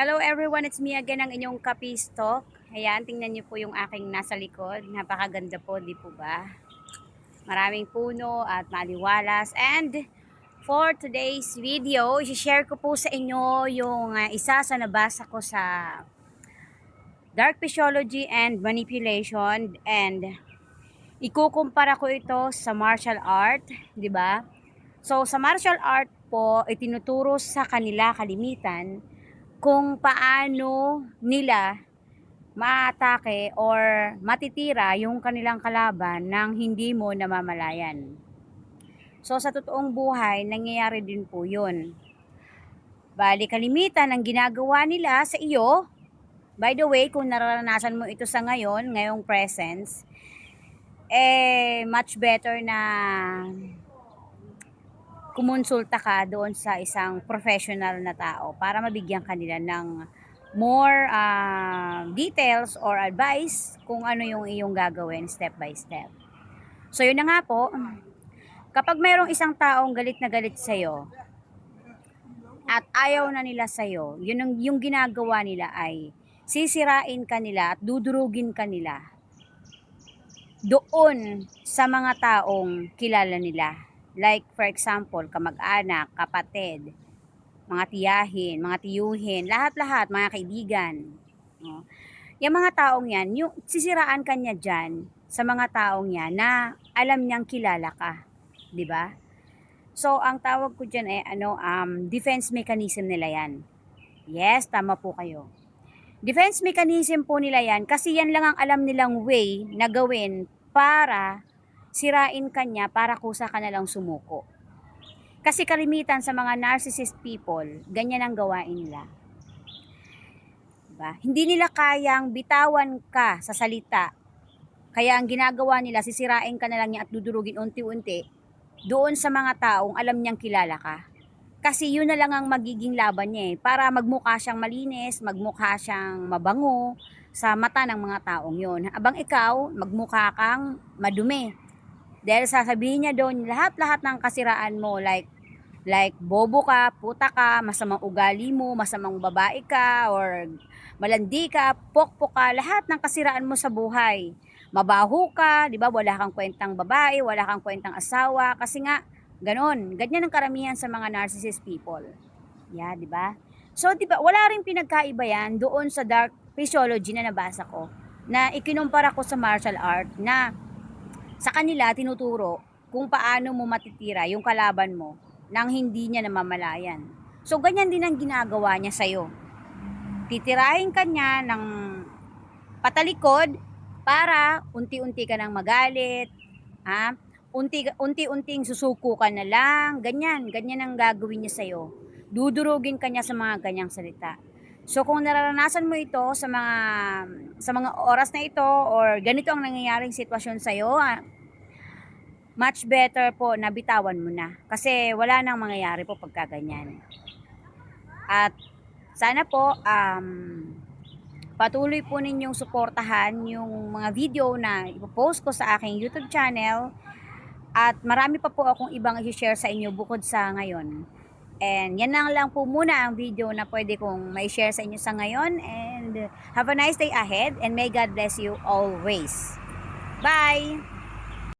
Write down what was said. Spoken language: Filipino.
Hello everyone, it's me again ang inyong Kapistok. Ayan, tingnan niyo po yung aking nasa likod. Napakaganda po, di po ba? Maraming puno at maliwalas. And for today's video, i-share ko po sa inyo yung isa sa nabasa ko sa Dark Physiology and Manipulation. And ikukumpara ko ito sa martial art, di ba? So sa martial art po, itinuturo sa kanila kalimitan kung paano nila maatake or matitira yung kanilang kalaban nang hindi mo namamalayan. So sa totoong buhay, nangyayari din po yun. Bali, kalimitan ang ginagawa nila sa iyo. By the way, kung nararanasan mo ito sa ngayon, ngayong presence, much better na kumonsulta ka doon sa isang professional na tao para mabigyan kanila ng more details or advice kung ano yung iyong gagawin step by step. So yun na nga po, kapag mayroong isang taong galit na galit sa'yo at ayaw na nila sa'yo, yung ginagawa nila ay sisirain ka nila at dudurugin ka nila doon sa mga taong kilala nila. Like for example, kamag-anak, kapatid, mga tiyahin, mga tiyuhin, lahat-lahat, mga kaibigan. No? Yung mga taong yan, yung sisiraan kanya dyan sa mga taong yan na alam niyang kilala ka. Di ba? So, ang tawag ko dyan ay defense mechanism nila yan. Yes, tama po kayo. Defense mechanism po nila yan kasi yan lang ang alam nilang way na gawin para sirain kanya para kusa ka na lang sumuko. Kasi kalimitan sa mga narcissist people, ganyan ang gawain nila. Diba? Hindi nila kayang bitawan ka sa salita. Kaya ang ginagawa nila, sisirain ka na lang niya at dudurugin unti-unti doon sa mga taong alam niyang kilala ka. Kasi yun na lang ang magiging laban niya para magmukha siyang malinis, magmukha siyang mabango sa mata ng mga taong yun. Abang ikaw, magmukha kang madumi. Dahil sasabihin niya doon lahat-lahat ng kasiraan mo, like bobo ka, puta ka, masamang ugali mo, masamang babae ka, or malandi ka, pokpok ka, lahat ng kasiraan mo sa buhay. Mabaho ka, di ba? Wala kang kwentang babae, wala kang kwentang asawa, kasi nga, ganon. Ganyan ang karamihan sa mga narcissist people. Yeah, di ba? So, di ba, wala rin pinagkaiba yan doon sa Dark Physiology na nabasa ko, na ikinumpara ko sa martial art, na sa kanila tinuturo kung paano mo matitira yung kalaban mo nang hindi niya namamalayan. So, ganyan din ang ginagawa niya sa'yo. Titirahin ka niya ng patalikod para unti-unti ka nang magalit, ha? Unti-unting susuko ka na lang, ganyan ang gagawin niya sa'yo. Dudurugin ka niya sa mga ganyang salita. So kung nararanasan mo ito sa mga oras na ito or ganito ang nangyayaring sitwasyon sa'yo, much better po na bitawan mo na. Kasi wala nang mangyayari po pagka ganyan. At sana po, patuloy po ninyong suportahan yung mga video na ipopost ko sa aking YouTube channel. At marami pa po akong ibang i-share sa inyo bukod sa ngayon. And yan lang po muna ang video na pwede kong mai-share sa inyo sa ngayon. And have a nice day ahead and may God bless you always. Bye!